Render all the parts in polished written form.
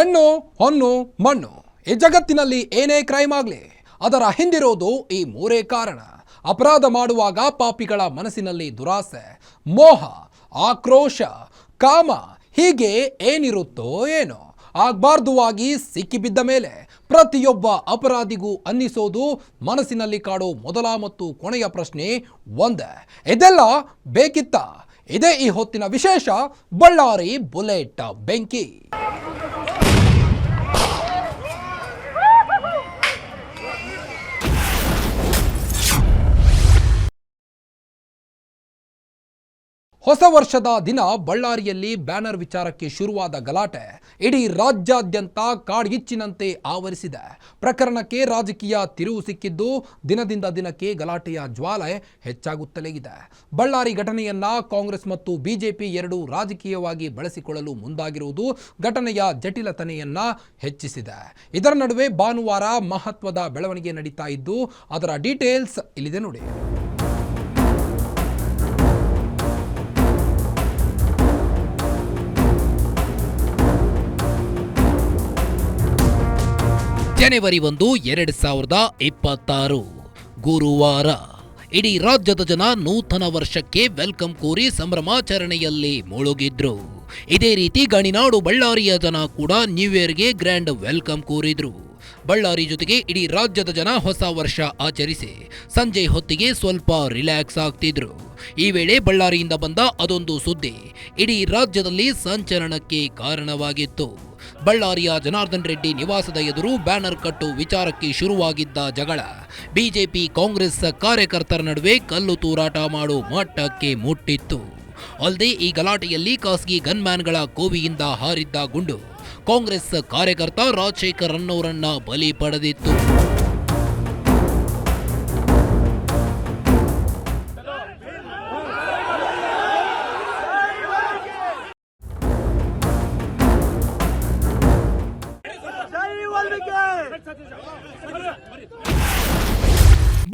ಹೆಣ್ಣು ಹೊನ್ನು ಮಣ್ಣು ಈ ಜಗತ್ತಿನಲ್ಲಿ ಏನೇ ಕ್ರೈಮ್ ಆಗಲಿ ಅದರ ಹಿಂದಿರೋದು ಈ ಮೂರೇ ಕಾರಣ. ಅಪರಾಧ ಮಾಡುವಾಗ ಪಾಪಿಗಳ ಮನಸ್ಸಿನಲ್ಲಿ ದುರಾಸೆ, ಮೋಹ, ಆಕ್ರೋಶ, ಕಾಮ ಹೀಗೆ ಏನಿರುತ್ತೋ ಏನೋ. ಆಗಬಾರ್ದುವಾಗಿ ಸಿಕ್ಕಿಬಿದ್ದ ಮೇಲೆ ಪ್ರತಿಯೊಬ್ಬ ಅಪರಾಧಿಗೂ ಅನ್ನಿಸೋದು ಮನಸ್ಸಿನಲ್ಲಿ ಕಾಡೋ ಮೊದಲ ಮತ್ತು ಕೊನೆಯ ಪ್ರಶ್ನೆ ಒಂದೇ, ಇದೆಲ್ಲ ಬೇಕಿತ್ತ? ಇದೇ ಈ ಹೊತ್ತಿನ ವಿಶೇಷ ಬಳ್ಳಾರಿ ಬುಲೆಟ್ ಬೆಂಕಿ. ಹೊಸ ವರ್ಷದ ದಿನ ಬಳ್ಳಾರಿಯಲ್ಲಿ ಬ್ಯಾನರ್ ವಿಚಾರಕ್ಕೆ ಶುರುವಾದ ಗಲಾಟೆ ಇಡೀ ರಾಜ್ಯಾದ್ಯಂತ ಕಾಡ್ಗಿಚ್ಚಿನಂತೆ ಆವರಿಸಿದೆ. ಪ್ರಕರಣಕ್ಕೆ ರಾಜಕೀಯ ತಿರುವು ಸಿಕ್ಕಿದ್ದು ದಿನದಿಂದ ದಿನಕ್ಕೆ ಗಲಾಟೆಯ ಜ್ವಾಲೆ ಹೆಚ್ಚಾಗುತ್ತಲೇ ಇದೆ. ಬಳ್ಳಾರಿ ಘಟನೆಯನ್ನ ಕಾಂಗ್ರೆಸ್ ಮತ್ತು ಬಿಜೆಪಿ ಎರಡೂ ರಾಜಕೀಯವಾಗಿ ಬಳಸಿಕೊಳ್ಳಲು ಮುಂದಾಗಿರುವುದು ಘಟನೆಯ ಜಟಿಲತೆಯನ್ನ ಹೆಚ್ಚಿಸಿದೆ. ಇದರ ನಡುವೆ ಭಾನುವಾರ ಮಹತ್ವದ ಬೆಳವಣಿಗೆ ನಡೀತಾ ಇದ್ದು ಅದರ ಡೀಟೇಲ್ಸ್ ಇಲ್ಲಿದೆ ನೋಡಿ. ಜನವರಿ 1, 2026 ಗುರುವಾರ ಇಡೀ ರಾಜ್ಯದ ಜನ ನೂತನ ವರ್ಷಕ್ಕೆ ವೆಲ್ಕಮ್ ಕೋರಿ ಸಂಭ್ರಮಾಚರಣೆಯಲ್ಲಿ ಮುಳುಗಿದ್ರು. ಇದೇ ರೀತಿ ಗಣಿನಾಡು ಬಳ್ಳಾರಿಯ ಜನ ಕೂಡ ನ್ಯೂ ಇಯರ್ಗೆ ಗ್ರ್ಯಾಂಡ್ ವೆಲ್ಕಮ್ ಕೋರಿದ್ರು. ಬಳ್ಳಾರಿ ಜೊತೆಗೆ ಇಡೀ ರಾಜ್ಯದ ಜನ ಹೊಸ ವರ್ಷ ಆಚರಿಸಿ ಸಂಜೆ ಹೊತ್ತಿಗೆ ಸ್ವಲ್ಪ ರಿಲ್ಯಾಕ್ಸ್ ಆಗ್ತಿದ್ರು. ಈ ವೇಳೆ ಬಳ್ಳಾರಿಯಿಂದ ಬಂದ ಅದೊಂದು ಸುದ್ದಿ ಇಡೀ ರಾಜ್ಯದಲ್ಲಿ ಸಂಚಲನಕ್ಕೆ ಕಾರಣವಾಗಿತ್ತು. ಬಳ್ಳಾರಿಯ ಜನಾರ್ದನ್ ರೆಡ್ಡಿ ನಿವಾಸದ ಎದುರು ಬ್ಯಾನರ್ ಕಟ್ಟು ವಿಚಾರಕ್ಕೆ ಶುರುವಾಗಿದ್ದ ಜಗಳ ಬಿಜೆಪಿ ಕಾಂಗ್ರೆಸ್ ಕಾರ್ಯಕರ್ತರ ನಡುವೆ ಕಲ್ಲು ತೂರಾಟ ಮಾಡೋ ಮಟ್ಟಕ್ಕೆ ಮುಟ್ಟಿತ್ತು. ಅಲ್ಲದೆ ಈ ಗಲಾಟೆಯಲ್ಲಿ ಖಾಸಗಿ ಗನ್ಮ್ಯಾನ್ಗಳ ಕೋವಿಯಿಂದ ಹಾರಿದ್ದ ಗುಂಡು ಕಾಂಗ್ರೆಸ್ ಕಾರ್ಯಕರ್ತ ರಾಜಶೇಖರ್ ಅನ್ನೋರನ್ನ ಬಲಿ ಪಡೆದಿತ್ತು.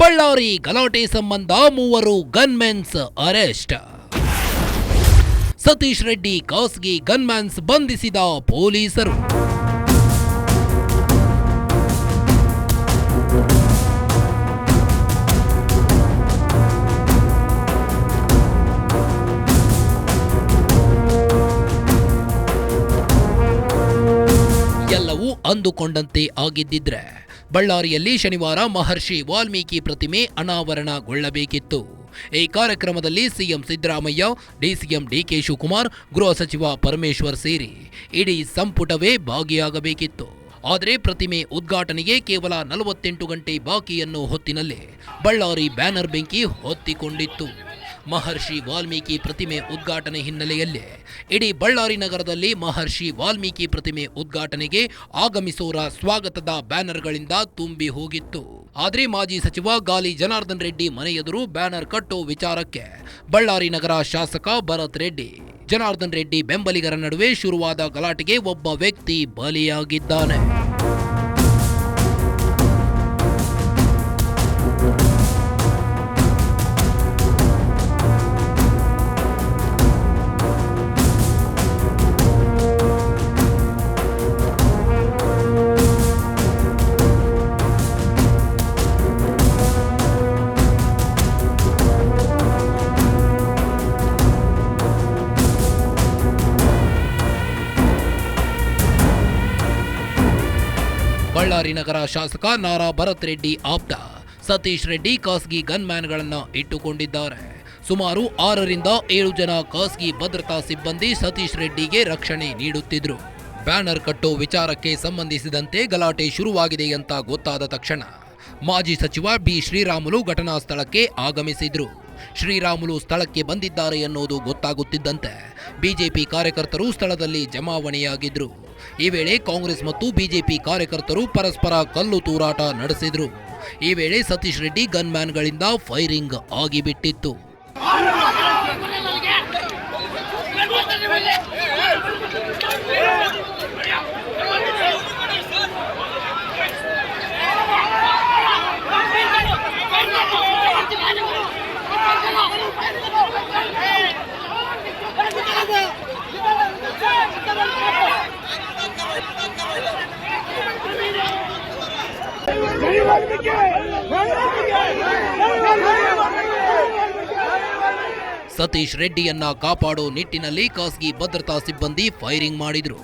ಬಳ್ಳಾರಿ ಗಲಾಟೆ ಸಂಬಂಧ 3 ಗನ್ಮೆನ್ಸ್ ಅರೆಸ್ಟ್. ಸತೀಶ್ ರೆಡ್ಡಿ ಖಾಸಗಿ ಗನ್ಮ್ಯಾನ್ಸ್ ಬಂಧಿಸಿದ ಪೊಲೀಸರು. ಎಲ್ಲವೂ ಅಂದುಕೊಂಡಂತೆ ಆಗಿದ್ದಿದ್ರೆ ಬಳ್ಳಾರಿಯಲ್ಲಿ ಶನಿವಾರ ಮಹರ್ಷಿ ವಾಲ್ಮೀಕಿ ಪ್ರತಿಮೆ ಅನಾವರಣಗೊಳ್ಳಬೇಕಿತ್ತು. ಈ ಕಾರ್ಯಕ್ರಮದಲ್ಲಿ CM Siddaramaiah, DCM DK Shivakumar, ಗೃಹ ಸಚಿವ ಪರಮೇಶ್ವರ್ ಸೇರಿ ಇಡೀ ಸಂಪುಟವೇ ಭಾಗಿಯಾಗಬೇಕಿತ್ತು. ಆದರೆ ಪ್ರತಿಮೆ ಉದ್ಘಾಟನೆಗೆ ಕೇವಲ 48 ಗಂಟೆ ಬಾಕಿಯನ್ನು ಹೊತ್ತಿನಲ್ಲೇ ಬಳ್ಳಾರಿ ಬ್ಯಾನರ್ ಬೆಂಕಿ ಹೊತ್ತಿಕೊಂಡಿತ್ತು. ಮಹರ್ಷಿ ವಾಲ್ಮೀಕಿ ಪ್ರತಿಮೆ ಉದ್ಘಾಟನೆ ಹಿನ್ನೆಲೆಯಲ್ಲೇ ಇಡೀ ಬಳ್ಳಾರಿ ನಗರದಲ್ಲಿ ಮಹರ್ಷಿ ವಾಲ್ಮೀಕಿ ಪ್ರತಿಮೆ ಉದ್ಘಾಟನೆಗೆ ಆಗಮಿಸೋರ ಸ್ವಾಗತದ ಬ್ಯಾನರ್ಗಳಿಂದ ತುಂಬಿ ಹೋಗಿತ್ತು. ಆದರೆ ಮಾಜಿ ಸಚಿವ ಗಾಲಿ ಜನಾರ್ದನ್ ರೆಡ್ಡಿ ಮನೆ ಎದುರು ಬ್ಯಾನರ್ ಕಟ್ಟೋ ವಿಚಾರಕ್ಕೆ ಬಳ್ಳಾರಿ ನಗರ ಶಾಸಕ ಭರತ್ ರೆಡ್ಡಿ, ಜನಾರ್ದನ್ ರೆಡ್ಡಿ ಬೆಂಬಲಿಗರ ನಡುವೆ ಶುರುವಾದ ಗಲಾಟೆಗೆ ಒಬ್ಬ ವ್ಯಕ್ತಿ ಬಲಿಯಾಗಿದ್ದಾನೆ. ಬಳ್ಳಾರಿ ನಗರ ಶಾಸಕ ನಾರಾ ಭರತ್ ರೆಡ್ಡಿ ಆಪ್ತ ಸತೀಶ್ ರೆಡ್ಡಿ ಖಾಸಗಿ ಗನ್ಮ್ಯಾನ್ಗಳನ್ನು ಇಟ್ಟುಕೊಂಡಿದ್ದಾರೆ. ಸುಮಾರು 6 ರಿಂದ 7 ಜನ ಖಾಸಗಿ ಭದ್ರತಾ ಸಿಬ್ಬಂದಿ ಸತೀಶ್ ರೆಡ್ಡಿಗೆ ರಕ್ಷಣೆ ನೀಡುತ್ತಿದ್ರು. ಬ್ಯಾನರ್ ಕಟ್ಟೋ ವಿಚಾರಕ್ಕೆ ಸಂಬಂಧಿಸಿದಂತೆ ಗಲಾಟೆ ಶುರುವಾಗಿದೆ ಅಂತ ಗೊತ್ತಾದ ತಕ್ಷಣ ಮಾಜಿ ಸಚಿವ ಬಿ ಶ್ರೀರಾಮುಲು ಘಟನಾ ಸ್ಥಳಕ್ಕೆ ಆಗಮಿಸಿದ್ರು. ಶ್ರೀರಾಮುಲು ಸ್ಥಳಕ್ಕೆ ಬಂದಿದ್ದಾರೆ ಅನ್ನೋದು ಗೊತ್ತಾಗುತ್ತಿದ್ದಂತೆ ಬಿಜೆಪಿ ಕಾರ್ಯಕರ್ತರು ಸ್ಥಳದಲ್ಲಿ ಜಮಾವಣೆಯಾಗಿದ್ರು. ಈ ವೇಳೆ ಕಾಂಗ್ರೆಸ್ ಮತ್ತು ಬಿಜೆಪಿ ಕಾರ್ಯಕರ್ತರು ಪರಸ್ಪರ ಕಲ್ಲು ತೂರಾಟ ನಡೆಸಿದ್ರು. ಈ ವೇಳೆ ಸತೀಶ್ ರೆಡ್ಡಿ ಗನ್ಮ್ಯಾನ್ಗಳಿಂದ ಫೈರಿಂಗ್ ಆಗಿಬಿಟ್ಟಿತ್ತು. ಸತೀಶ್ ರೆಡ್ಡಿಯನ್ನ ಕಾಪಾಡೋ ನಿಟ್ಟಿನಲ್ಲಿ ಖಾಸಗಿ ಭದ್ರತಾ ಸಿಬ್ಬಂದಿ ಫೈರಿಂಗ್ ಮಾಡಿದ್ರು.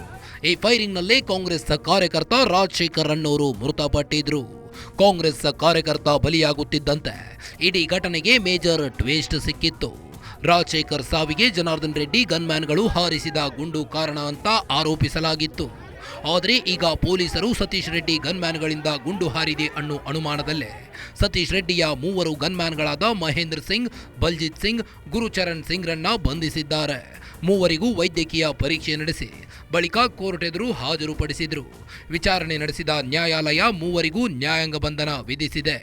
ಈ ಫೈರಿಂಗ್ ನಲ್ಲಿ ಕಾಂಗ್ರೆಸ್ ಕಾರ್ಯಕರ್ತ ರಾಜಶೇಖರ್ ಅನ್ನೋರು ಮೃತಪಟ್ಟಿದ್ರು. ಕಾಂಗ್ರೆಸ್ ಕಾರ್ಯಕರ್ತ ಬಲಿಯಾಗುತ್ತಿದ್ದಂತೆ ಇಡೀ ಘಟನೆಗೆ ಮೇಜರ್ ಟ್ವಿಸ್ಟ್ ಸಿಕ್ಕಿತ್ತು. ರಾಜಶೇಖರ್ ಸಾವಿಗೆ ಜನಾರ್ದನ್ ರೆಡ್ಡಿ ಗನ್ಮ್ಯಾನ್ಗಳು ಹಾರಿಸಿದ ಗುಂಡು ಕಾರಣ ಅಂತ ಆರೋಪಿಸಲಾಗಿತ್ತು. ಆದರೆ ಈಗ ಪೊಲೀಸರು ಸತೀಶ್ ರೆಡ್ಡಿ ಗನ್ಮ್ಯಾನ್ಗಳಿಂದ ಗುಂಡು ಹಾರಿದೆ ಅನ್ನೋ ಅನುಮಾನದಲ್ಲೇ ಸತೀಶ್ ರೆಡ್ಡಿಯ 3 ಗನ್ಮ್ಯಾನ್ಗಳಾದ ಮಹೇಂದ್ರ ಸಿಂಗ್, ಬಲ್ಜಿತ್ ಸಿಂಗ್, ಗುರುಚರಣ್ ಸಿಂಗ್ರನ್ನ ಬಂಧಿಸಿದ್ದಾರೆ. 3ವರಿಗೂ ವೈದ್ಯಕೀಯ ಪರೀಕ್ಷೆ ನಡೆಸಿ ಬಳಿಕ ಕೋರ್ಟ್ ಎದುರು ಹಾಜರುಪಡಿಸಿದ್ರು. ವಿಚಾರಣೆ ನಡೆಸಿದ ನ್ಯಾಯಾಲಯ 3ವರಿಗೂ ನ್ಯಾಯಾಂಗ ಬಂಧನ ವಿಧಿಸಿದೆ.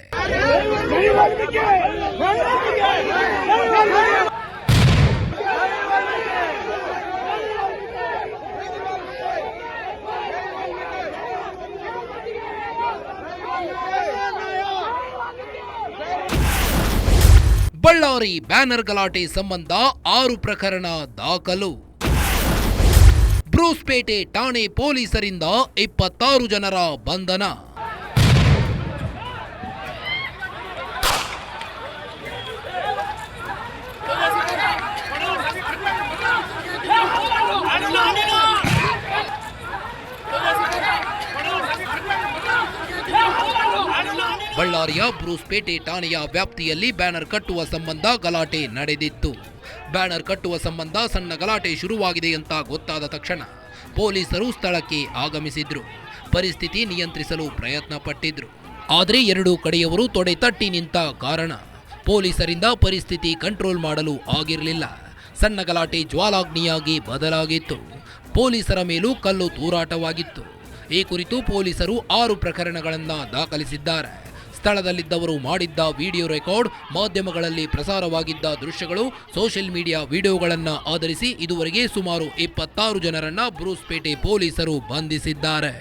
ಬಳ್ಳಾರಿ ಬ್ಯಾನರ್ ಗಲಾಟೆ ಸಂಬಂಧ 6 ಪ್ರಕರಣ ದಾಖಲು. ಬ್ರೂಸ್ಪೇಟೆ ಠಾಣೆ ಪೊಲೀಸರಿಂದ 26 ಜನರ ಬಂಧನ. ಬಳ್ಳಾರಿಯ ಬ್ರೂಸ್ಪೇಟೆ ಠಾಣೆಯ ವ್ಯಾಪ್ತಿಯಲ್ಲಿ ಬ್ಯಾನರ್ ಕಟ್ಟುವ ಸಂಬಂಧ ಗಲಾಟೆ ನಡೆದಿತ್ತು. ಬ್ಯಾನರ್ ಕಟ್ಟುವ ಸಂಬಂಧ ಸಣ್ಣ ಗಲಾಟೆ ಶುರುವಾಗಿದೆ ಅಂತ ಗೊತ್ತಾದ ತಕ್ಷಣ ಪೊಲೀಸರು ಸ್ಥಳಕ್ಕೆ ಆಗಮಿಸಿದ್ರು. ಪರಿಸ್ಥಿತಿ ನಿಯಂತ್ರಿಸಲು ಪ್ರಯತ್ನ ಪಟ್ಟಿದ್ರು. ಆದರೆ 2 ಕಡೆಯವರು ತೊಡೆ ತಟ್ಟಿ ನಿಂತ ಕಾರಣ ಪೊಲೀಸರಿಂದ ಪರಿಸ್ಥಿತಿ ಕಂಟ್ರೋಲ್ ಮಾಡಲು ಆಗಿರಲಿಲ್ಲ. ಸಣ್ಣ ಗಲಾಟೆ ಜ್ವಾಲಾಗ್ನಿಯಾಗಿ ಬದಲಾಗಿತ್ತು. ಪೊಲೀಸರ ಮೇಲೂ ಕಲ್ಲು ತೂರಾಟವಾಗಿತ್ತು. ಈ ಕುರಿತು ಪೊಲೀಸರು 6 ಪ್ರಕರಣಗಳನ್ನು ದಾಖಲಿಸಿದ್ದಾರೆ. ಸ್ಥಳದಲ್ಲಿದ್ದವರು ಮಾಡಿದ್ದ ವಿಡಿಯೋ ರೆಕಾರ್ಡ್, ಮಾಧ್ಯಮಗಳಲ್ಲಿ ಪ್ರಸಾರವಾಗಿದ್ದ ದೃಶ್ಯಗಳು, ಸೋಷಿಯಲ್ ಮೀಡಿಯಾ ವಿಡಿಯೋಗಳನ್ನು ಆಧರಿಸಿ ಇದುವರೆಗೆ ಸುಮಾರು 26 ಜನರನ್ನ ಬ್ರೂಸ್ಪೇಟೆ ಪೊಲೀಸರು ಬಂಧಿಸಿದ್ದಾರೆ.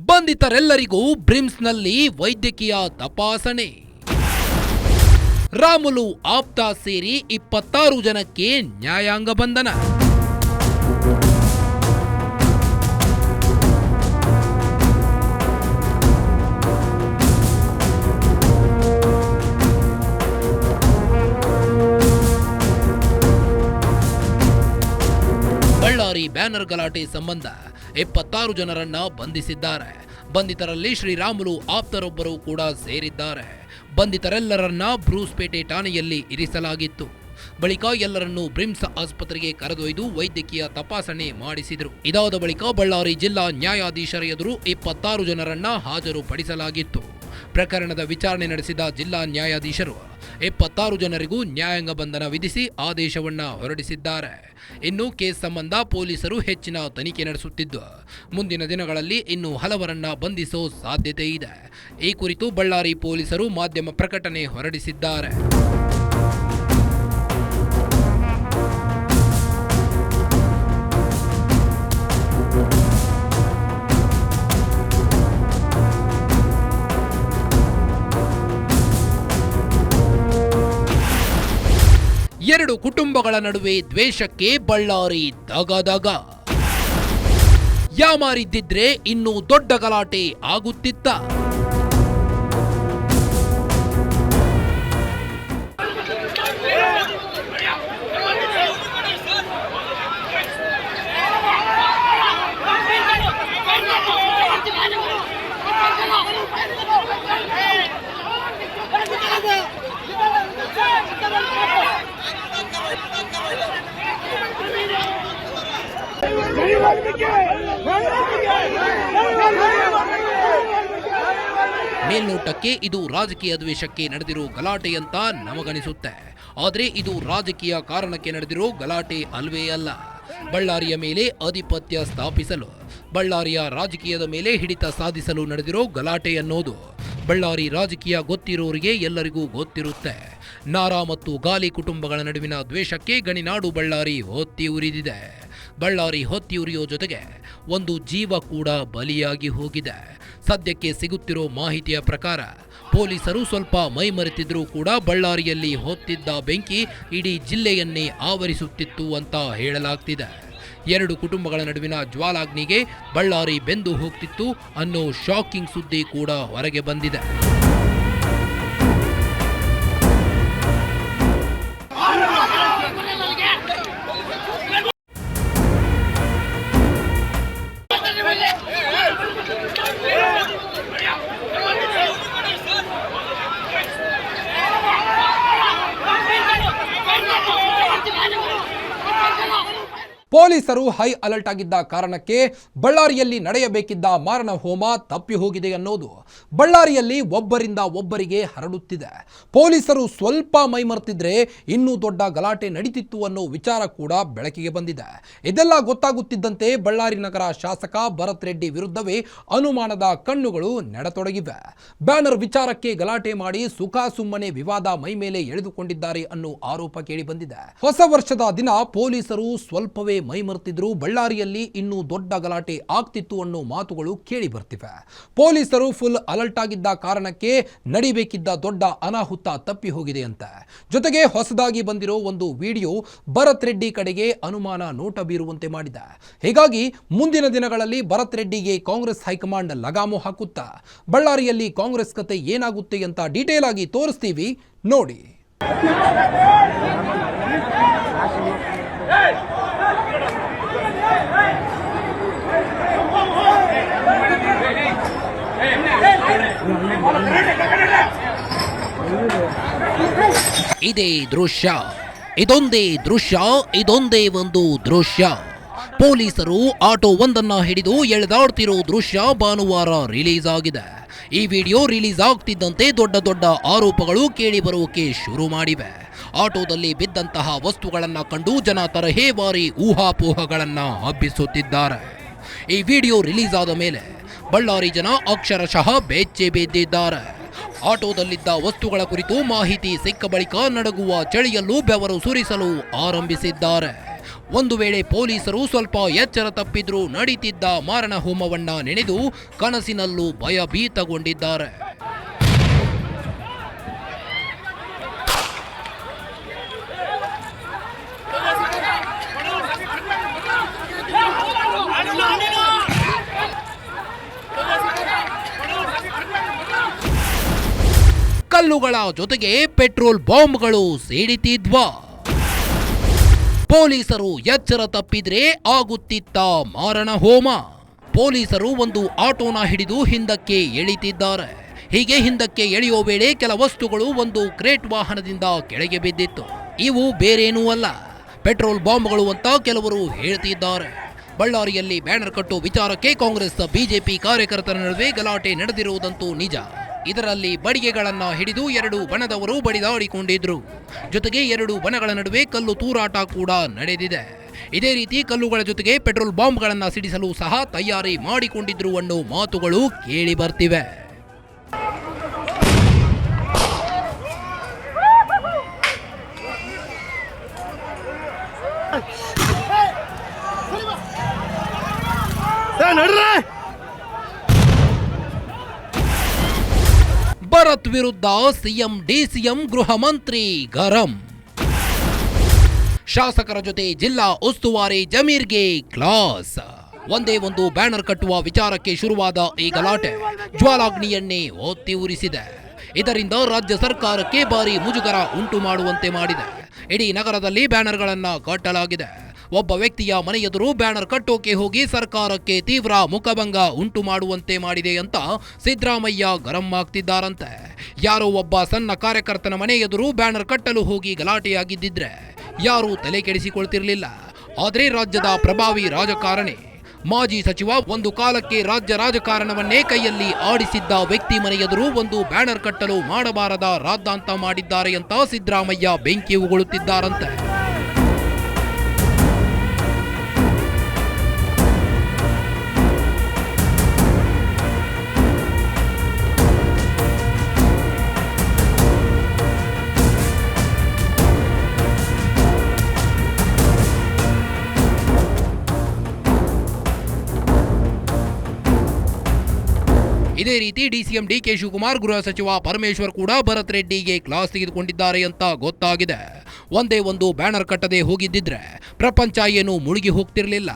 ಬಂಧಿತರೆಲ್ಲರಿಗೂ ಬ್ರಿಮ್ಸ್ನಲ್ಲಿ ವೈದ್ಯಕೀಯ ತಪಾಸಣೆ. ರಾಮುಲು ಆಪ್ತ ಸೇರಿ 26 ಜನಕ್ಕೆ ನ್ಯಾಯಾಂಗ ಬಂಧನ. ಬಳ್ಳಾರಿ ಬ್ಯಾನರ್ ಗಲಾಟೆ ಸಂಬಂಧ 26 ಜನರನ್ನ ಬಂಧಿಸಿದ್ದಾರೆ. ಬಂಧಿತರಲ್ಲಿ ಶ್ರೀರಾಮುಲು ಆಪ್ತರೊಬ್ಬರು ಕೂಡ ಸೇರಿದ್ದಾರೆ. ಬಂಧಿತರೆಲ್ಲರನ್ನ ಬ್ರೂಸ್ಪೇಟೆ ಠಾಣೆಯಲ್ಲಿ ಇರಿಸಲಾಗಿತ್ತು. ಬಳಿಕ ಎಲ್ಲರನ್ನೂ ಬ್ರಿಮ್ಸ್ ಆಸ್ಪತ್ರೆಗೆ ಕರೆದೊಯ್ದು ವೈದ್ಯಕೀಯ ತಪಾಸಣೆ ಮಾಡಿಸಿದರು. ಇದಾದ ಬಳಿಕ ಬಳ್ಳಾರಿ ಜಿಲ್ಲಾ ನ್ಯಾಯಾಧೀಶರ ಎದುರು 26 ಜನರನ್ನ ಹಾಜರುಪಡಿಸಲಾಗಿತ್ತು. ಪ್ರಕರಣದ ವಿಚಾರಣೆ ನಡೆಸಿದ ಜಿಲ್ಲಾ ನ್ಯಾಯಾಧೀಶರು 26 ಜನರಿಗೂ ನ್ಯಾಯಾಂಗ ಬಂಧನ ವಿಧಿಸಿ ಆದೇಶವನ್ನ ಹೊರಡಿಸಿದ್ದಾರೆ. ಇನ್ನು ಕೇಸ್ ಸಂಬಂಧ ಪೊಲೀಸರು ಹೆಚ್ಚಿನ ತನಿಖೆ ನಡೆಸುತ್ತಿದ್ದು, ಮುಂದಿನ ದಿನಗಳಲ್ಲಿ ಇನ್ನೂ ಹಲವರನ್ನ ಬಂಧಿಸೋ ಸಾಧ್ಯತೆ ಇದೆ. ಈ ಕುರಿತು ಬಳ್ಳಾರಿ ಪೊಲೀಸರು ಮಾಧ್ಯಮ ಪ್ರಕಟಣೆ ಹೊರಡಿಸಿದ್ದಾರೆ. ಎರಡು ಕುಟುಂಬಗಳ ನಡುವೆ ದ್ವೇಷಕ್ಕೆ ಬಳ್ಳಾರಿ ದಗದಗ. ಯಾಮಾರಿದ್ದಿದ್ರೆ ಇನ್ನೂ ದೊಡ್ಡ ಗಲಾಟೆ ಆಗುತ್ತಿತ್ತ. ಮೇಲ್ನೋಟಕ್ಕೆ ಇದು ರಾಜಕೀಯ ದ್ವೇಷಕ್ಕೆ ನಡೆದಿರೋ ಗಲಾಟೆ ಅಂತ ನಮಗನಿಸುತ್ತೆ. ಆದರೆ ಇದು ರಾಜಕೀಯ ಕಾರಣಕ್ಕೆ ನಡೆದಿರೋ ಗಲಾಟೆ ಅಲ್ವೇ ಅಲ್ಲ. ಬಳ್ಳಾರಿಯ ಮೇಲೆ ಆಧಿಪತ್ಯ ಸ್ಥಾಪಿಸಲು, ಬಳ್ಳಾರಿಯ ರಾಜಕೀಯದ ಮೇಲೆ ಹಿಡಿತ ಸಾಧಿಸಲು ನಡೆದಿರೋ ಗಲಾಟೆ ಅನ್ನೋದು ಬಳ್ಳಾರಿ ರಾಜಕೀಯ ಗೊತ್ತಿರೋರಿಗೆ ಎಲ್ಲರಿಗೂ ಗೊತ್ತಿರುತ್ತೆ. ನಾರಾ ಮತ್ತು ಗಾಲಿ ಕುಟುಂಬಗಳ ನಡುವಿನ ದ್ವೇಷಕ್ಕೆ ಗಣಿನಾಡು ಬಳ್ಳಾರಿ ಹೊತ್ತಿ ಉರಿದಿದೆ. ಬಳ್ಳಾರಿ ಹೊತ್ತಿಯುರಿಯೋ ಜೊತೆಗೆ ಒಂದು ಜೀವ ಕೂಡ ಬಲಿಯಾಗಿ ಹೋಗಿದೆ. ಸದ್ಯಕ್ಕೆ ಸಿಗುತ್ತಿರೋ ಮಾಹಿತಿಯ ಪ್ರಕಾರ ಪೊಲೀಸರು ಸ್ವಲ್ಪ ಮೈಮರೆತಿದ್ರೂ ಕೂಡ ಬಳ್ಳಾರಿಯಲ್ಲಿ ಹೊತ್ತಿದ್ದ ಬೆಂಕಿ ಇಡೀ ಜಿಲ್ಲೆಯನ್ನೇ ಆವರಿಸುತ್ತಿತ್ತು ಅಂತ ಹೇಳಲಾಗ್ತಿದೆ. ಎರಡು ಕುಟುಂಬಗಳ ನಡುವಿನ ಜ್ವಾಲಾಗ್ನಿಗೆ ಬಳ್ಳಾರಿ ಬೆಂದು ಹೋಗ್ತಿತ್ತು ಅನ್ನೋ ಶಾಕಿಂಗ್ ಸುದ್ದಿ ಕೂಡ ಹೊರಗೆ ಬಂದಿದೆ. ಪೊಲೀಸರು ಹೈ ಅಲರ್ಟ್ ಆಗಿದ್ದ ಕಾರಣಕ್ಕೆ ಬಳ್ಳಾರಿಯಲ್ಲಿ ನಡೆಯಬೇಕಿದ್ದ ಮಾರಣ ಹೋಮ ತಪ್ಪಿ ಹೋಗಿದೆ ಅನ್ನೋದು ಬಳ್ಳಾರಿಯಲ್ಲಿ ಒಬ್ಬರಿಂದ ಒಬ್ಬರಿಗೆ ಹರಡುತ್ತಿದೆ. ಪೊಲೀಸರು ಸ್ವಲ್ಪ ಮೈಮರೆತಿದ್ರೆ ಇನ್ನೂ ದೊಡ್ಡ ಗಲಾಟೆ ನಡೀತಿತ್ತು ಅನ್ನೋ ವಿಚಾರ ಕೂಡ ಬೆಳಕಿಗೆ ಬಂದಿದೆ. ಇದೆಲ್ಲ ಗೊತ್ತಾಗುತ್ತಿದ್ದಂತೆ ಬಳ್ಳಾರಿ ನಗರ ಶಾಸಕ ಭರತ್ ರೆಡ್ಡಿ ವಿರುದ್ಧವೇ ಅನುಮಾನದ ಕಣ್ಣುಗಳು ನೆಡತೊಡಗಿವೆ. ಬ್ಯಾನರ್ ವಿಚಾರಕ್ಕೆ ಗಲಾಟೆ ಮಾಡಿ ಸುಖ ಸುಮ್ಮನೆ ವಿವಾದ ಮೈಮೇಲೆ ಎಳೆದುಕೊಂಡಿದ್ದಾರೆ ಅನ್ನೋ ಆರೋಪ ಕೇಳಿ ಬಂದಿದೆ. ಹೊಸ ವರ್ಷದ ದಿನ ಪೊಲೀಸರು ಸ್ವಲ್ಪವೇ ಮೈಮರೆತಿದ್ರು ಬಳ್ಳಾರಿಯಲ್ಲಿ ಇನ್ನೂ ದೊಡ್ಡ ಗಲಾಟೆ ಆಗ್ತಿತ್ತು ಅನ್ನೋ ಮಾತುಗಳು ಕೇಳಿ ಬರ್ತಿವೆ. ಪೊಲೀಸರು ಫುಲ್ ಅಲರ್ಟ್ ಆಗಿದ್ದ ಕಾರಣಕ್ಕೆ ನಡಿಬೇಕಿದ್ದ ದೊಡ್ಡ ಅನಾಹುತ ತಪ್ಪಿ ಹೋಗಿದೆ ಅಂತ. ಜೊತೆಗೆ ಹೊಸದಾಗಿ ಬಂದಿರೋ ಒಂದು ವಿಡಿಯೋ ಭರತ್ ರೆಡ್ಡಿ ಕಡೆಗೆ ಅನುಮಾನ ನೋಟ ಬೀರುವಂತೆ ಮಾಡಿದೆ. ಹೀಗಾಗಿ ಮುಂದಿನ ದಿನಗಳಲ್ಲಿ ಭರತ್ ರೆಡ್ಡಿಗೆ ಕಾಂಗ್ರೆಸ್ ಹೈಕಮಾಂಡ್ ಲಗಾಮು ಹಾಕುತ್ತಾ ಬಳ್ಳಾರಿಯಲ್ಲಿ ಕಾಂಗ್ರೆಸ್ ಕತೆ ಏನಾಗುತ್ತೆ ಅಂತ ಡೀಟೇಲ್ ಆಗಿ ತೋರಿಸ್ತೀವಿ, ನೋಡಿ. ಇದೇ ದೃಶ್ಯ, ಇದೊಂದೇ ಒಂದು ದೃಶ್ಯ. ಪೊಲೀಸರು ಆಟೋ ಒಂದನ್ನ ಹಿಡಿದು ಎಳೆದಾಡ್ತಿರೋ ದೃಶ್ಯ ಭಾನುವಾರ ರಿಲೀಸ್ ಆಗಿದೆ. ಈ ವಿಡಿಯೋ ರಿಲೀಸ್ ಆಗ್ತಿದ್ದಂತೆ ದೊಡ್ಡ ದೊಡ್ಡ ಆರೋಪಗಳು ಕೇಳಿ ಬರೋಕೆ ಶುರು ಮಾಡಿವೆ. ಆಟೋದಲ್ಲಿ ಬಿದ್ದಂತಹ ವಸ್ತುಗಳನ್ನ ಕಂಡು ಜನ ತರಹೇವಾರಿ ಊಹಾಪೋಹಗಳನ್ನ ಹಬ್ಬಿಸುತ್ತಿದ್ದಾರೆ. ಈ ವಿಡಿಯೋ ರಿಲೀಸ್ ಆದ ಮೇಲೆ ಬಳ್ಳಾರಿ ಜನ ಅಕ್ಷರಶಃ ಬೆಚ್ಚಿ ಬಿದ್ದಿದ್ದಾರೆ. ಆಟೋದಲ್ಲಿದ್ದ ವಸ್ತುಗಳ ಕುರಿತು ಮಾಹಿತಿ ಸಿಕ್ಕ ಬಳಿಕ ನಡುಗುವ ಚಳಿಯಲ್ಲೂ ಬೆವರು ಸುರಿಸಲು ಆರಂಭಿಸಿದ್ದಾರೆ. ಒಂದು ವೇಳೆ ಪೊಲೀಸರು ಸ್ವಲ್ಪ ಎಚ್ಚರ ತಪ್ಪಿದ್ರೂ ನಡೀತಿದ್ದ ಮಾರಣ ಹೋಮವನ್ನ ನೆನೆದು ಕನಸಿನಲ್ಲೂ ಭಯಭೀತಗೊಂಡಿದ್ದಾರೆ. ಕಲ್ಲುಗಳ ಜೊತೆಗೆ ಪೆಟ್ರೋಲ್ ಬಾಂಬ್ಗಳು ಸಿಡಿತಿದ್ವಾ? ಪೊಲೀಸರು ಎಚ್ಚರ ತಪ್ಪಿದ್ರೆ ಆಗುತ್ತಿತ್ತ ಮಾರಣ ಹೋಮ. ಪೊಲೀಸರು ಒಂದು ಆಟೋನ ಹಿಡಿದು ಹಿಂದಕ್ಕೆ ಎಳಿತಿದ್ದಾರೆ. ಹೀಗೆ ಹಿಂದಕ್ಕೆ ಎಳೆಯೋ ವೇಳೆ ಕೆಲ ವಸ್ತುಗಳು ಒಂದು ಕ್ರೇಟ್ ವಾಹನದಿಂದ ಕೆಳಗೆ ಬಿದ್ದಿತ್ತು. ಇವು ಬೇರೇನೂ ಅಲ್ಲ, ಪೆಟ್ರೋಲ್ ಬಾಂಬ್ಗಳು ಅಂತ ಕೆಲವರು ಹೇಳ್ತಿದ್ದಾರೆ. ಬಳ್ಳಾರಿಯಲ್ಲಿ ಬ್ಯಾನರ್ ಕಟ್ಟೋ ವಿಚಾರಕ್ಕೆ ಕಾಂಗ್ರೆಸ್ ಬಿಜೆಪಿ ಕಾರ್ಯಕರ್ತರ ನಡುವೆ ಗಲಾಟೆ ನಡೆದಿರುವುದಂತೂ ನಿಜ. ಇದರಲ್ಲಿ ಬಡಿಗೆಗಳನ್ನ ಹಿಡಿದು ಎರಡು ಬಣದವರು ಬಡಿದಾಡಿಕೊಂಡಿದ್ರು. ಜೊತೆಗೆ ಎರಡು ಬಣಗಳ ನಡುವೆ ಕಲ್ಲು ತೂರಾಟ ಕೂಡ ನಡೆದಿದೆ. ಇದೇ ರೀತಿ ಕಲ್ಲುಗಳ ಜೊತೆಗೆ ಪೆಟ್ರೋಲ್ ಬಾಂಬ್ಗಳನ್ನ ಸಿಡಿಸಲು ಸಹ ತಯಾರಿ ಮಾಡಿಕೊಂಡಿದ್ರು ಅನ್ನೋ ಮಾತುಗಳು ಕೇಳಿ ಬರ್ತಿವೆ. ಭರತ್ ವಿರುದ್ಧ ಸಿಎಂ ಡಿಸಿಎಂ ಗೃಹ ಮಂತ್ರಿ ಗರಂ. ಶಾಸಕರ ಜೊತೆ ಜಿಲ್ಲಾ ಉಸ್ತುವಾರಿ ಜಮೀರ್ಗೆ ಕ್ಲಾಸ್. ಒಂದೇ ಒಂದು ಬ್ಯಾನರ್ ಕಟ್ಟುವ ವಿಚಾರಕ್ಕೆ ಶುರುವಾದ ಈ ಗಲಾಟೆ ಜ್ವಾಲಾಗ್ನಿಯನ್ನೇ ಹೊತ್ತಿ ಉರಿಸಿದೆ. ಇದರಿಂದ ರಾಜ್ಯ ಸರ್ಕಾರಕ್ಕೆ ಭಾರಿ ಮುಜುಗರ ಉಂಟು ಮಾಡುವಂತೆ ಮಾಡಿದೆ. ಇಡೀ ನಗರದಲ್ಲಿ ಬ್ಯಾನರ್ಗಳನ್ನ ಕಟ್ಟಲಾಗಿದೆ. ಒಬ್ಬ ವ್ಯಕ್ತಿಯ ಮನೆ ಎದುರು ಬ್ಯಾನರ್ ಕಟ್ಟೋಕೆ ಹೋಗಿ ಸರ್ಕಾರಕ್ಕೆ ತೀವ್ರ ಮುಖಭಂಗ ಉಂಟು ಮಾಡುವಂತೆ ಮಾಡಿದೆ ಅಂತ ಸಿದ್ದರಾಮಯ್ಯ ಗರಂ ಆಗ್ತಿದ್ದಾರಂತೆ. ಯಾರೋ ಒಬ್ಬ ಸಣ್ಣ ಕಾರ್ಯಕರ್ತನ ಮನೆ ಎದುರು ಬ್ಯಾನರ್ ಕಟ್ಟಲು ಹೋಗಿ ಗಲಾಟೆಯಾಗಿದ್ದಿದ್ರೆ ಯಾರೂ ತಲೆ ಕೆಡಿಸಿಕೊಳ್ತಿರ್ಲಿಲ್ಲ. ಆದರೆ ರಾಜ್ಯದ ಪ್ರಭಾವಿ ರಾಜಕಾರಣಿ, ಮಾಜಿ ಸಚಿವ, ಒಂದು ಕಾಲಕ್ಕೆ ರಾಜ್ಯ ರಾಜಕಾರಣವನ್ನೇ ಕೈಯಲ್ಲಿ ಆಡಿಸಿದ್ದ ವ್ಯಕ್ತಿ ಮನೆ ಎದುರು ಒಂದು ಬ್ಯಾನರ್ ಕಟ್ಟಲು ಮಾಡಬಾರದ ರಾದ್ದಾಂತ ಮಾಡಿದ್ದಾರೆ ಅಂತ ಸಿದ್ದರಾಮಯ್ಯ ಬೆಂಕಿ ಉಗುಳುತ್ತಿದ್ದಾರಂತೆ. ಇದೇ ರೀತಿ ಡಿಸಿಎಂ ಡಿಕೆ ಶಿವಕುಮಾರ್, ಗೃಹ ಸಚಿವ ಪರಮೇಶ್ವರ್ ಕೂಡ ಭರತ್ ರೆಡ್ಡಿಗೆ ಕ್ಲಾಸ್ ತೆಗೆದುಕೊಂಡಿದ್ದಾರೆ ಅಂತ ಗೊತ್ತಾಗಿದೆ. ಒಂದೇ ಒಂದು ಬ್ಯಾನರ್ ಕಟ್ಟದೆ ಹೋಗಿದ್ದಿದ್ರೆ ಪ್ರಪಂಚ ಏನು ಮುಳುಗಿ ಹೋಗ್ತಿರ್ಲಿಲ್ಲ.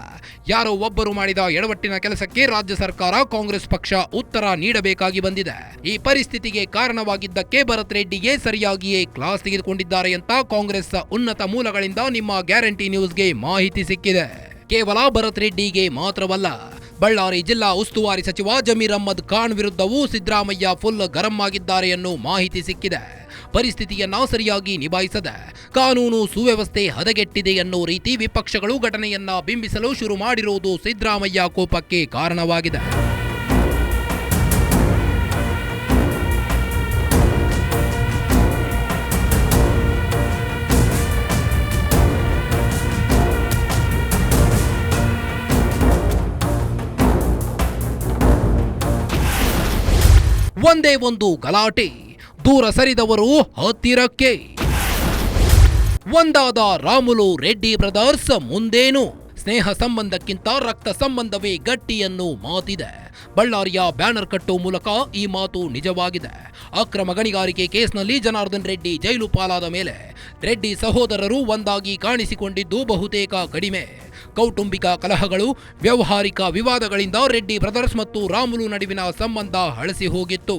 ಯಾರೋ ಒಬ್ಬರು ಮಾಡಿದ ಎಡವಟ್ಟಿನ ಕೆಲಸಕ್ಕೆ ರಾಜ್ಯ ಸರ್ಕಾರ, ಕಾಂಗ್ರೆಸ್ ಪಕ್ಷ ಉತ್ತರ ನೀಡಬೇಕಾಗಿ ಬಂದಿದೆ. ಈ ಪರಿಸ್ಥಿತಿಗೆ ಕಾರಣವಾಗಿದ್ದಕ್ಕೆ ಭರತ್ ರೆಡ್ಡಿಗೆ ಸರಿಯಾಗಿಯೇ ಕ್ಲಾಸ್ ತೆಗೆದುಕೊಂಡಿದ್ದಾರೆ ಅಂತ ಕಾಂಗ್ರೆಸ್ ಉನ್ನತ ಮೂಲಗಳಿಂದ ನಿಮ್ಮ ಗ್ಯಾರಂಟಿ ನ್ಯೂಸ್ಗೆ ಮಾಹಿತಿ ಸಿಕ್ಕಿದೆ. ಕೇವಲ ಭರತ್ ರೆಡ್ಡಿಗೆ ಮಾತ್ರವಲ್ಲ, ಬಳ್ಳಾರಿ ಜಿಲ್ಲಾ ಉಸ್ತುವಾರಿ ಸಚಿವ ಜಮೀರ್ ಅಹ್ಮದ್ ಖಾನ್ ವಿರುದ್ಧವೂ ಸಿದ್ದರಾಮಯ್ಯ ಫುಲ್ ಗರಂ ಆಗಿದ್ದಾರೆ ಅನ್ನೋ ಮಾಹಿತಿ ಸಿಕ್ಕಿದೆ. ಪರಿಸ್ಥಿತಿಯನ್ನ ಸರಿಯಾಗಿ ನಿಭಾಯಿಸದೆ ಕಾನೂನು ಸುವ್ಯವಸ್ಥೆ ಹದಗೆಟ್ಟಿದೆ ಅನ್ನೋ ರೀತಿ ವಿಪಕ್ಷಗಳು ಘಟನೆಯನ್ನ ಬಿಂಬಿಸಲು ಶುರು ಮಾಡಿರುವುದು ಸಿದ್ದರಾಮಯ್ಯ ಕೋಪಕ್ಕೆ ಕಾರಣವಾಗಿದೆ. ಒಂದೇ ಒಂದು ಗಲಾಟೆ, ದೂರ ಸರಿದವರು ಹತ್ತಿರಕ್ಕೆ. ಒಂದಾದ ರಾಮುಲು ರೆಡ್ಡಿ ಬ್ರದರ್ಸ್ ಮುಂದೇನು? ಸ್ನೇಹ ಸಂಬಂಧಕ್ಕಿಂತ ರಕ್ತ ಸಂಬಂಧವೇ ಗಟ್ಟಿ ಅನ್ನೋ ಮಾತಿದೆ. ಬಳ್ಳಾರಿಯ ಬ್ಯಾನರ್ ಕಟ್ಟೋ ಮೂಲಕ ಈ ಮಾತು ನಿಜವಾಗಿದೆ. ಅಕ್ರಮ ಗಣಿಗಾರಿಕೆ ಕೇಸ್ನಲ್ಲಿ ಜನಾರ್ದನ್ ರೆಡ್ಡಿ ಜೈಲು ಪಾಲಾದ ಮೇಲೆ ರೆಡ್ಡಿ ಸಹೋದರರು ಒಂದಾಗಿ ಕಾಣಿಸಿಕೊಂಡಿದ್ದು ಬಹುತೇಕ ಕಡಿಮೆ. ಕೌಟುಂಬಿಕ ಕಲಹಗಳು, ವ್ಯಾವಹಾರಿಕ ವಿವಾದಗಳಿಂದ ರೆಡ್ಡಿ ಬ್ರದರ್ಸ್ ಮತ್ತು ರಾಮುಲು ನಡುವಿನ ಸಂಬಂಧ ಹಳಸಿ ಹೋಗಿತ್ತು.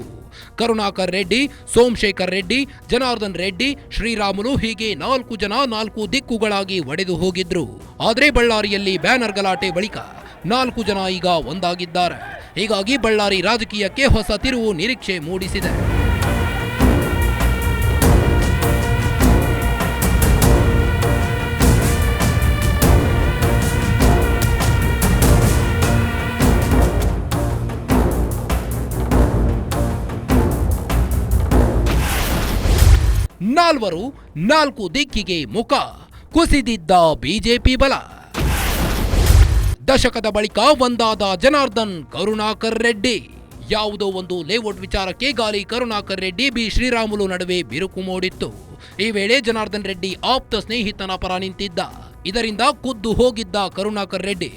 ಕರುಣಾಕರ್ ರೆಡ್ಡಿ, ಸೋಮಶೇಖರ್ ರೆಡ್ಡಿ, ಜನಾರ್ದನ್ ರೆಡ್ಡಿ, ಶ್ರೀರಾಮುಲು ಹೀಗೆ 4 ಜನ 4 ದಿಕ್ಕುಗಳಾಗಿ ಒಡೆದು ಹೋಗಿದ್ರು. ಆದ್ರೆ ಬಳ್ಳಾರಿಯಲ್ಲಿ ಬ್ಯಾನರ್ ಗಲಾಟೆ ಬಳಿಕ 4 ಜನ ಈಗ ಒಂದಾಗಿದ್ದಾರೆ. ಹೀಗಾಗಿ ಬಳ್ಳಾರಿ ರಾಜಕೀಯಕ್ಕೆ ಹೊಸ ತಿರುವು ನಿರೀಕ್ಷೆ ಮೂಡಿಸಿದೆ. ನಾಲ್ವರು 4 ದಿಕ್ಕಿಗೆ ಮುಖ, ಕುಸಿದಿದ್ದ ಬಿಜೆಪಿ ಬಲ. ದಶಕದ ಬಳಿಕ ಒಂದಾದ ಜನಾರ್ದನ್ ಕರುಣಾಕರ್ ರೆಡ್ಡಿ. ಯಾವುದೋ ಒಂದು ಲೇಔಟ್ ವಿಚಾರಕ್ಕೆ ಗಾಲಿ ಕರುಣಾಕರ್ ರೆಡ್ಡಿ ಬಿ ಶ್ರೀರಾಮುಲು ನಡುವೆ ಬಿರುಕು ಮೂಡಿತ್ತು. ಈ ವೇಳೆ ಜನಾರ್ದನ್ ರೆಡ್ಡಿ ಆಪ್ತ ಸ್ನೇಹಿತನ ಪರ ನಿಂತಿದ್ದ. ಇದರಿಂದ ಖುದ್ದು ಹೋಗಿದ್ದ ಕರುಣಾಕರ್ ರೆಡ್ಡಿ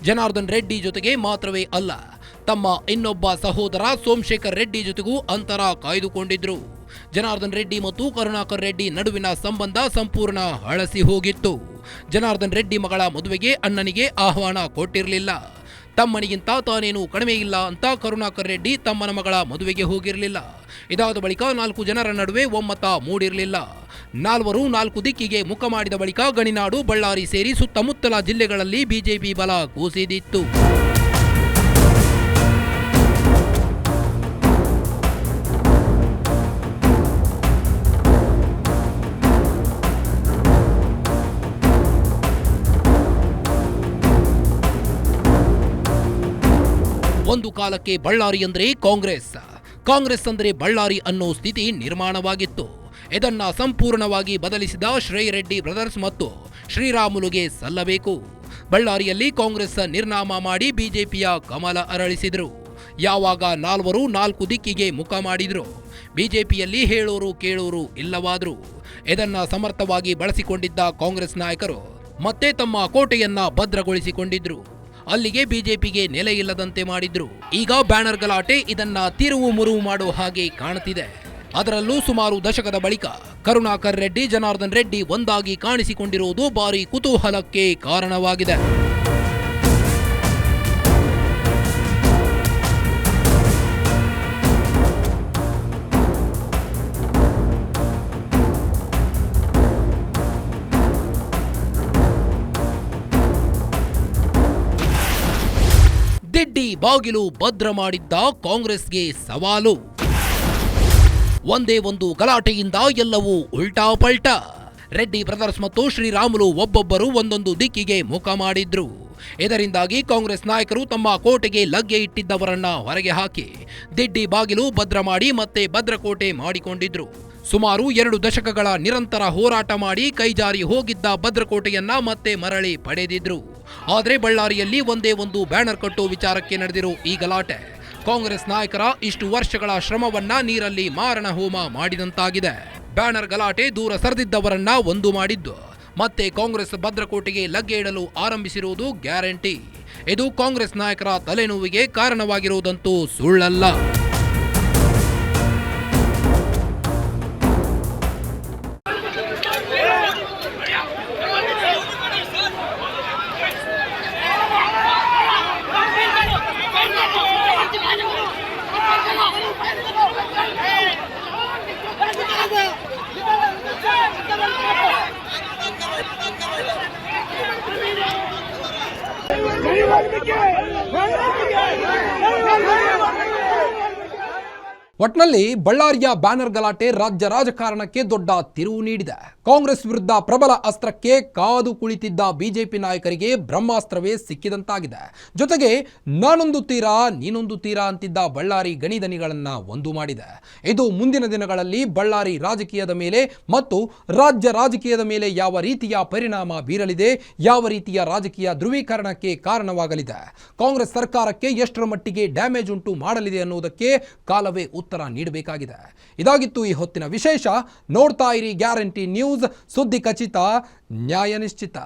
ಜನಾರ್ದನ್ ರೆಡ್ಡಿ ಜೊತೆಗೆ ಮಾತ್ರವೇ ಅಲ್ಲ, ತಮ್ಮ ಇನ್ನೊಬ್ಬ ಸಹೋದರ ಸೋಮಶೇಖರ್ ರೆಡ್ಡಿ ಜೊತೆಗೂ ಅಂತರ ಕಾಯ್ದುಕೊಂಡಿದ್ರು. ಜನಾರ್ದನ್ ರೆಡ್ಡಿ ಮತ್ತು ಕರುಣಾಕರ್ ರೆಡ್ಡಿ ನಡುವಿನ ಸಂಬಂಧ ಸಂಪೂರ್ಣ ಹಳಸಿ ಹೋಗಿತ್ತು. ಜನಾರ್ದನ್ ರೆಡ್ಡಿ ಮಗಳ ಮದುವೆಗೆ ಅಣ್ಣನಿಗೆ ಆಹ್ವಾನ ಕೊಟ್ಟಿರಲಿಲ್ಲ. ತಮ್ಮನಿಗಿಂತ ತಾನೇನು ಕಡಿಮೆ ಇಲ್ಲ ಅಂತ ಕರುಣಾಕರ್ ರೆಡ್ಡಿ ತಮ್ಮನ ಮಗಳ ಮದುವೆಗೆ ಹೋಗಿರಲಿಲ್ಲ. ಇದಾದ ಬಳಿಕ 4 ಜನರ ನಡುವೆ ಒಮ್ಮತ ಮೂಡಿರಲಿಲ್ಲ. 4 ದಿಕ್ಕಿಗೆ ಮುಖ ಮಾಡಿದ ಬಳಿಕ ಗಣಿನಾಡು, ಬಳ್ಳಾರಿ ಸೇರಿ ಸುತ್ತಮುತ್ತಲ ಜಿಲ್ಲೆಗಳಲ್ಲಿ ಬಿಜೆಪಿ ಬಲ ಕುಸಿದಿತ್ತು. ಒಂದು ಕಾಲಕ್ಕೆ ಬಳ್ಳಾರಿ ಅಂದ್ರೆ ಕಾಂಗ್ರೆಸ್ ಅಂದ್ರೆ ಬಳ್ಳಾರಿ ಅನ್ನೋ ಸ್ಥಿತಿ ನಿರ್ಮಾಣವಾಗಿತ್ತು. ಇದನ್ನ ಸಂಪೂರ್ಣವಾಗಿ ಬದಲಿಸಿದ ಶ್ರೇಯ್ ರೆಡ್ಡಿ ಬ್ರದರ್ಸ್ ಮತ್ತು ಶ್ರೀರಾಮುಲುಗೆ ಸಲ್ಲಬೇಕು. ಬಳ್ಳಾರಿಯಲ್ಲಿ ಕಾಂಗ್ರೆಸ್ ನಿರ್ನಾಮ ಮಾಡಿ ಬಿಜೆಪಿಯ ಕಮಲ ಅರಳಿಸಿದ್ರು. ಯಾವಾಗ 4 ದಿಕ್ಕಿಗೆ ಮುಖ ಮಾಡಿದ್ರು, ಬಿಜೆಪಿಯಲ್ಲಿ ಹೇಳೋರು ಕೇಳೋರು ಇಲ್ಲವಾದ್ರು. ಇದನ್ನ ಸಮರ್ಥವಾಗಿ ಬಳಸಿಕೊಂಡಿದ್ದ ಕಾಂಗ್ರೆಸ್ ನಾಯಕರು ಮತ್ತೆ ತಮ್ಮ ಕೋಟೆಯನ್ನ ಭದ್ರಗೊಳಿಸಿಕೊಂಡಿದ್ರು. ಅಲ್ಲಿಗೆ ಬಿಜೆಪಿಗೆ ನೆಲೆ ಇಲ್ಲದಂತೆ ಮಾಡಿದ್ರು. ಈಗ ಬ್ಯಾನರ್ ಗಲಾಟೆ ಇದನ್ನ ತಿರುವು ಮುರುವು ಮಾಡೋ ಹಾಗೆ ಕಾಣುತ್ತಿದೆ. ಅದರಲ್ಲೂ ಸುಮಾರು ದಶಕದ ಬಳಿಕ ಕರುಣಾಕರ್ ರೆಡ್ಡಿ, ಜನಾರ್ದನ್ ರೆಡ್ಡಿ ಒಂದಾಗಿ ಕಾಣಿಸಿಕೊಂಡಿರುವುದು ಭಾರಿ ಕುತೂಹಲಕ್ಕೆ ಕಾರಣವಾಗಿದೆ. ದಿಡ್ಡಿ ಬಾಗಿಲು ಭದ್ರ ಮಾಡಿದ್ದ ಕಾಂಗ್ರೆಸ್ಗೆ ಸವಾಲು. ಒಂದೇ ಒಂದು ಗಲಾಟೆಯಿಂದ ಎಲ್ಲವೂ ಉಲ್ಟಾ ಪಲ್ಟಾ. ರೆಡ್ಡಿ ಬ್ರದರ್ಸ್ ಮತ್ತು ಶ್ರೀರಾಮುಲು ಒಬ್ಬೊಬ್ಬರು ಒಂದೊಂದು ದಿಕ್ಕಿಗೆ ಮುಖ ಮಾಡಿದ್ರು. ಇದರಿಂದಾಗಿ ಕಾಂಗ್ರೆಸ್ ನಾಯಕರು ತಮ್ಮ ಕೋಟೆಗೆ ಲಗ್ಗೆ ಇಟ್ಟಿದ್ದವರನ್ನ ಹೊರಗೆ ಹಾಕಿ ದಿಡ್ಡಿ ಬಾಗಿಲು ಭದ್ರ ಮಾಡಿ ಮತ್ತೆ ಭದ್ರಕೋಟೆ ಮಾಡಿಕೊಂಡಿದ್ರು. ಸುಮಾರು 2 ದಶಕಗಳ ನಿರಂತರ ಹೋರಾಟ ಮಾಡಿ ಕೈಜಾರಿ ಹೋಗಿದ್ದ ಭದ್ರಕೋಟೆಯನ್ನ ಮತ್ತೆ ಮರಳಿ ಪಡೆದಿದ್ರು. ಆದ್ರೆ ಬಳ್ಳಾರಿಯಲ್ಲಿ ಒಂದೇ ಒಂದು ಬ್ಯಾನರ್ ಕಟ್ಟೋ ವಿಚಾರಕ್ಕೆ ನಡೆದಿರೋ ಈ ಗಲಾಟೆ ಕಾಂಗ್ರೆಸ್ ನಾಯಕರ ಇಷ್ಟು ವರ್ಷಗಳ ಶ್ರಮವನ್ನ ನೀರಲ್ಲಿ ಮಾರಣ ಹೋಮ ಮಾಡಿದಂತಾಗಿದೆ. ಬ್ಯಾನರ್ ಗಲಾಟೆ ದೂರ ಸರಿದಿದ್ದವರನ್ನ ಒಂದು ಮಾಡಿದ್ದು ಮತ್ತೆ ಕಾಂಗ್ರೆಸ್ ಭದ್ರಕೋಟೆಗೆ ಲಗ್ಗೆ ಇಡಲು ಆರಂಭಿಸಿರುವುದು ಗ್ಯಾರಂಟಿ. ಇದು ಕಾಂಗ್ರೆಸ್ ನಾಯಕರ ತಲೆನೋವಿಗೆ ಕಾರಣವಾಗಿರುವುದಂತೂ ಸುಳ್ಳಲ್ಲ. ಒಟ್ನಲ್ಲಿ ಬಳ್ಳಾರಿಯ ಬ್ಯಾನರ್ ಗಲಾಟೆ ರಾಜ್ಯ ರಾಜಕಾರಣಕ್ಕೆ ದೊಡ್ಡ ತಿರುವು ನೀಡಿದೆ. ಕಾಂಗ್ರೆಸ್ ವಿರುದ್ಧ ಪ್ರಬಲ ಅಸ್ತ್ರಕ್ಕೆ ಕಾದು ಕುಳಿತಿದ್ದ ಬಿಜೆಪಿ ನಾಯಕರಿಗೆ ಬ್ರಹ್ಮಾಸ್ತ್ರವೇ ಸಿಕ್ಕಿದಂತಾಗಿದೆ. ಜೊತೆಗೆ ನಾನೊಂದು ತೀರಾ ನೀನೊಂದು ತೀರಾ ಅಂತಿದ್ದ ಬಳ್ಳಾರಿ ಗಣಿದನಿಗಳನ್ನ ಒಂದು ಮಾಡಿದೆ. ಇದು ಮುಂದಿನ ದಿನಗಳಲ್ಲಿ ಬಳ್ಳಾರಿ ರಾಜಕೀಯದ ಮೇಲೆ ಮತ್ತು ರಾಜ್ಯ ರಾಜಕೀಯದ ಮೇಲೆ ಯಾವ ರೀತಿಯ ಪರಿಣಾಮ ಬೀರಲಿದೆ, ಯಾವ ರೀತಿಯ ರಾಜಕೀಯ ಧ್ರುವೀಕರಣಕ್ಕೆ ಕಾರಣವಾಗಲಿದೆ, ಕಾಂಗ್ರೆಸ್ ಸರ್ಕಾರಕ್ಕೆ ಎಷ್ಟರ ಮಟ್ಟಿಗೆ ಡ್ಯಾಮೇಜ್ ಉಂಟು ಮಾಡಲಿದೆ ಅನ್ನುವುದಕ್ಕೆ ಕಾಲವೇ ಉತ್ತರ ನೀಡಬೇಕಾಗಿದೆ. ಇದಾಗಿತ್ತು ಈ ಹೊತ್ತಿನ ವಿಶೇಷ. ನೋಡ್ತಾ ಇರಿ ಗ್ಯಾರಂಟಿ ನ್ಯೂಸ್, ಸುದ್ದಿ ಖಚಿತ, ನ್ಯಾಯ ನಿಶ್ಚಿತ.